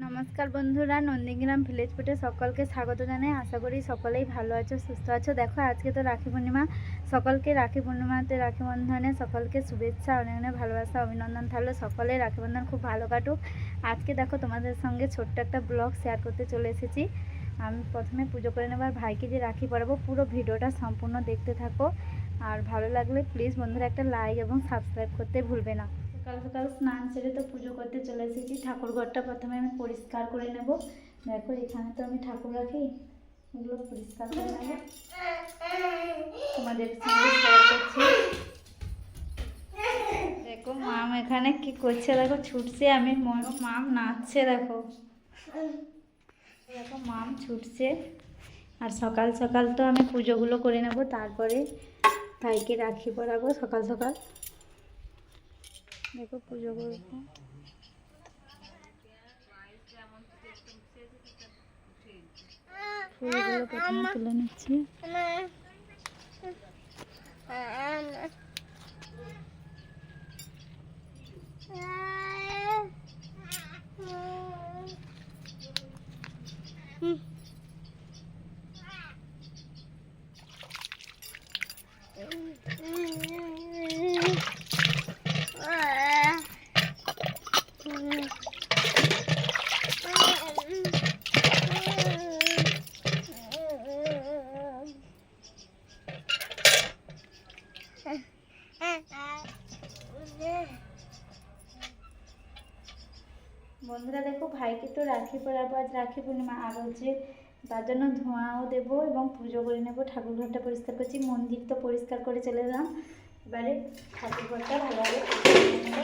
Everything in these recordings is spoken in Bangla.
নমস্কার বন্ধুরা, নন্দীগ্রাম ভিলেজ ফুডে সকলকে স্বাগত জানাই। আশা করি সকলেই ভালো আছো, সুস্থ আছো। দেখো আজকে তো রাখি পূর্ণিমা, সকলকে রাখি পূর্ণিমাতে রাখি বন্ধনে সকলকে শুভেচ্ছা, অনেক অনেক ভালোবাসা, অভিনন্দন থাকলো। সকলে রাখি বন্ধন খুব ভালো কাটুক। আজকে দেখো তোমাদের সঙ্গে ছোট্ট একটা ব্লগ শেয়ার করতে চলে এসেছি। আমি প্রথমে পুজো করে নেবার ভাইকে যে রাখি পরাবো, পুরো ভিডিওটা সম্পূর্ণ দেখতে থাকো। আর ভালো লাগলে প্লিজ বন্ধুরা একটা লাইক এবং সাবস্ক্রাইব করতে ভুলবে না। সকাল সকাল স্নান সেরে তো পুজো করতে চলে এসেছি। ঠাকুর ঘরটা প্রথমে আমি পরিষ্কার করে নেব। দেখো এখানে তো আমি ঠাকুর রাখি, এগুলো পরিষ্কার করে নেব, তোমাদের সঙ্গে শেয়ার করছি। দেখো মাম এখানে কি করছে, দেখো ছুটছে, আমি মাম নাচছে, দেখো দেখো মাম ছুটছে। আর সকাল সকাল তো আমি পুজোগুলো করে নেব, তারপরে ভাইকে রাখি পরাবো সকাল সকাল। দেখো পুজো করবো। ফুলগুলো প্রথমে তুলে নিচ্ছি। বন্ধুরা দেখো ভাইকে তো রাখি পরাবো, আজ রাখি পূর্ণিমা, আর হচ্ছে তার জন্য ধোঁয়াও দেবো এবং পুজো করে নেবো। ঠাকুর ঘরটা পরিষ্কার করছি, মন্দির তো পরিষ্কার করে চলে এলাম। এবারে ঠাকুর ঘরটা ভালোভাবে নেবো।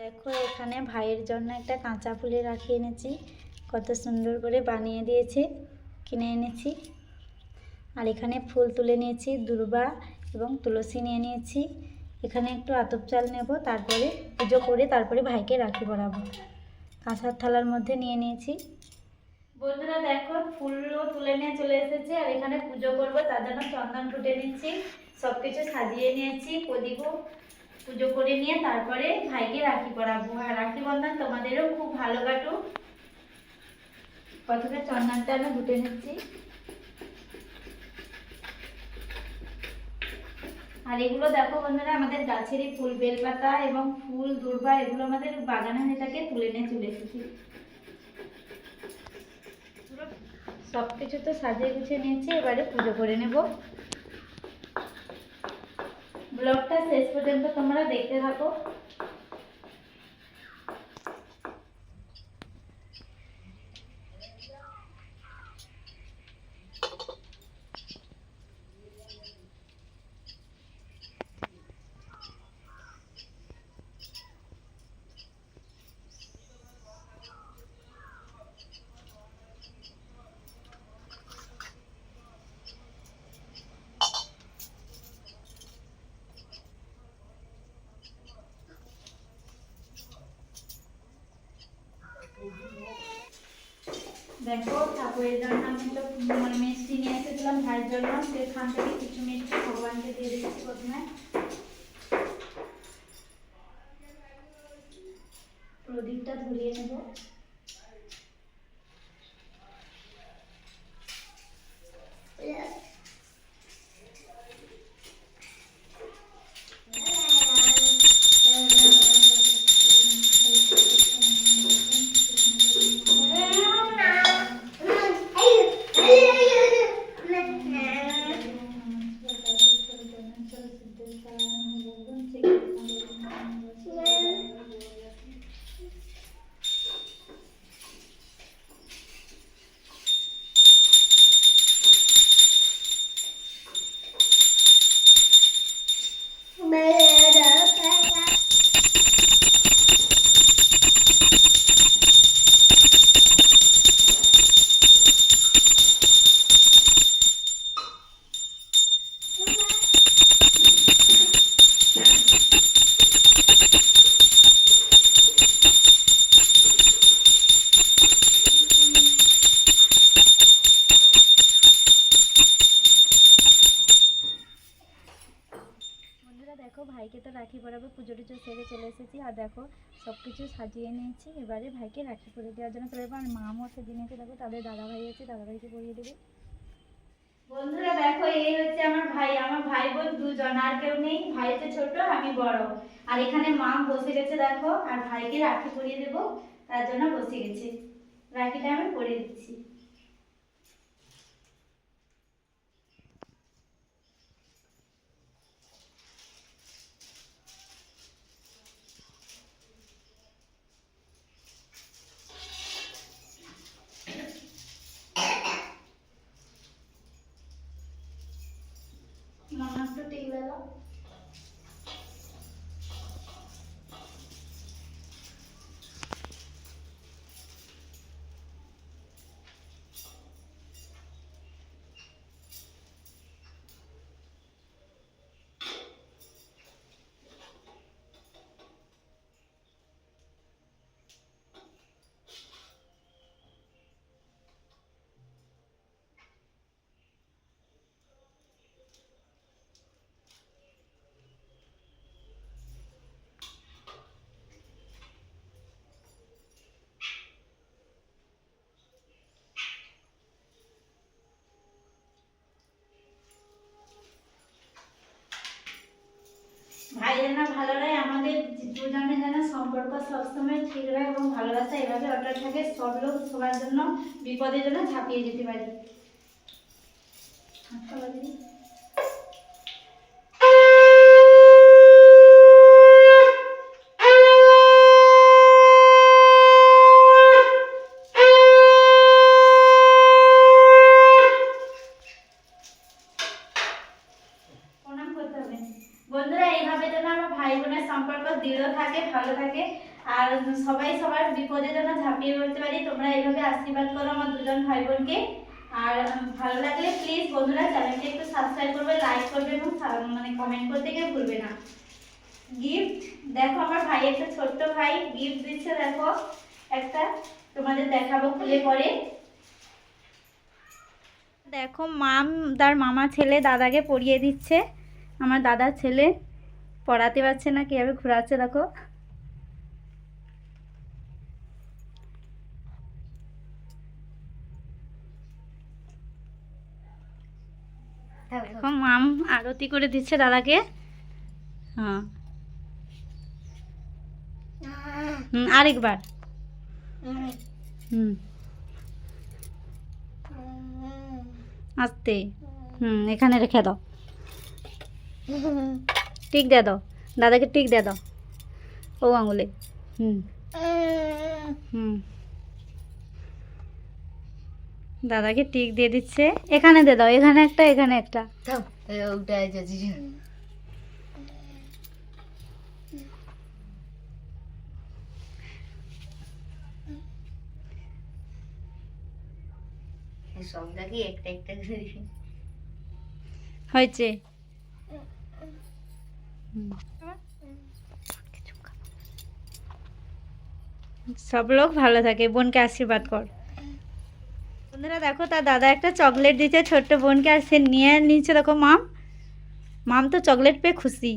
দেখো এখানে ভাইয়ের জন্য একটা কাঁচা ফুলের রাখি এনেছি, কত সুন্দর করে বানিয়ে দিয়েছে, কিনে এনেছি। আর এখানে ফুল তুলে নিয়েছি, দুর্বা এবং তুলসী নিয়ে নিয়েছি। এখানে একটু আতপ চাল নেব, তারপরে পুজো করে তারপরে ভাইকে রাখি পরাবো। কাঁসার থালার মধ্যে নিয়ে নিয়েছি। বন্ধুরা দেখো ফুলও তুলে নিয়ে চলে এসেছি, আর এখানে পুজো করবো, তার জন্য চন্দন ফুটে নিচ্ছি, সব কিছু সাজিয়ে নিয়েছি, প্রদীপও পুজো করে নিয়ে তারপরে ভাইকে রাখি পরাবো। আর রাখি বন্ধন তোমাদেরও খুব ভালো কাটুক। প্রথমে চন্দনটা আমি ফুটে নিচ্ছি। আর এগুলো দেখো বন্ধুরা আমাদের গাছেরই ফুল, বেলপাতা এবং ফুল, দুর্বা, এগুলো আমাদের বাগানে এটাকে তুলে নিয়ে চলে এসেছি। সব কিছু তো সাজিয়ে গুছিয়ে নিয়েছি, এবারে পুজো করে নেব। ব্লগটা শেষ পর্যন্ত তোমরা দেখতে থাকো। দেখো ঠাকুরের জন্য আমি তো মিষ্টি নিয়ে এসেছিলাম ভাইয়ের জন্য, সেখান থেকে কিছু মিষ্টি ভগবানকে দিয়ে দিচ্ছি। প্রথমে প্রদীপটা ধরিয়ে নেব। ভাইকে তো রাখি পরাবো, পুজো টুজো সেরে চলে এসেছি। আর দেখো সব কিছু সাজিয়ে নিয়েছি, এবারে ভাইকে রাখি পরিয়ে দেওয়ার জন্য চলে যাবো। আর মামও সেদিন এসে দেখো তাদের দাদা ভাই আছে, দাদা ভাইকে পরিয়ে দেবে। বন্ধুরা দেখো এই হচ্ছে আমার ভাই বোন দুজন, আর কেউ নেই। ভাই তো ছোট, আমি বড়। আর এখানে মা বসে গেছে দেখো, আর ভাইকে রাখি পরিয়ে দেবো তার জন্য বসে গেছে। রাখিটা আমি পরিয়ে দিচ্ছি। মামা একটু টিক লাগাও। ভাই যেন ভালো রয়, আমাদের দুজনের যেন সম্পর্ক সবসময় ঠিক রয় এবং ভালোবাসা এভাবে অটল থাকে, সব লোক সবার জন্য বিপদের জন্য ঝাঁপিয়ে যেতে পারি। বন্ধুরা এইভাবে যেন আমার ভাই বোনের সম্পর্ক দৃঢ় থাকে, ভালো থাকে, আর সবাই সবার বিপদে যেন ঝাঁপিয়ে পড়তে পারি। তোমরা এইভাবে আশীর্বাদ করো আমার দুজন ভাই বোনকে। আর ভালো লাগলে প্লিজ বন্ধুরা চ্যানেলটি একটু সাবস্ক্রাইব করবে, লাইক করবে এবং কমেন্ট করতে কেউ ভুলবে না। গিফট দেখো, আমার ভাই একটা ছোট্ট ভাই গিফট দিচ্ছে দেখো একটা, তোমাদের দেখাবো খুলে পরে। দেখো মাম তার মামা ছেলে দাদাকে পরিয়ে দিচ্ছে। আমার দাদার ছেলে পড়াতে পারছে না, কীভাবে ঘোরাচ্ছে দেখো। দেখো মাম আরতি করে দিচ্ছে দাদাকে। হ্যাঁ আরেকবার। আস্তে। এখানে রেখে দাও, টিক দিয়ে দাও, দাদাকে টিক দিয়ে দাও ও আঙুলে। দাদাকে টিক দিয়ে দিচ্ছে। এখানে দিয়ে দাও, এখানে একটা, এখানে একটা। হয়েছে। সব লোক ভালো থাকে, বোনকে আশীর্বাদ কর। বন্ধুরা দেখো তার দাদা একটা চকলেট দিচ্ছে ছোট্ট বোনকে, আর সে নিয়ে নিচ্ছে দেখো মাম তো চকলেট পেয়ে খুশি।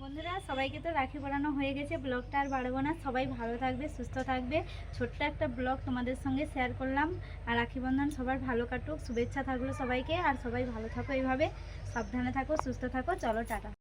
বন্ধুরা সবাইকে তো রাখি পরানো হয়ে গেছে, ব্লগটা আর বাড়বো না। সবাই ভালো থাকবে, সুস্থ থাকবে। ছোট্ট একটা ব্লগ তোমাদের সঙ্গে শেয়ার করলাম। আর রাখি বন্ধন সবার ভালো কাটুক, শুভেচ্ছা থাকলো সবাইকে। আর সবাই ভালো থাকো, এইভাবে সাবধানে থাকো, সুস্থ থাকো। চলো টাটা।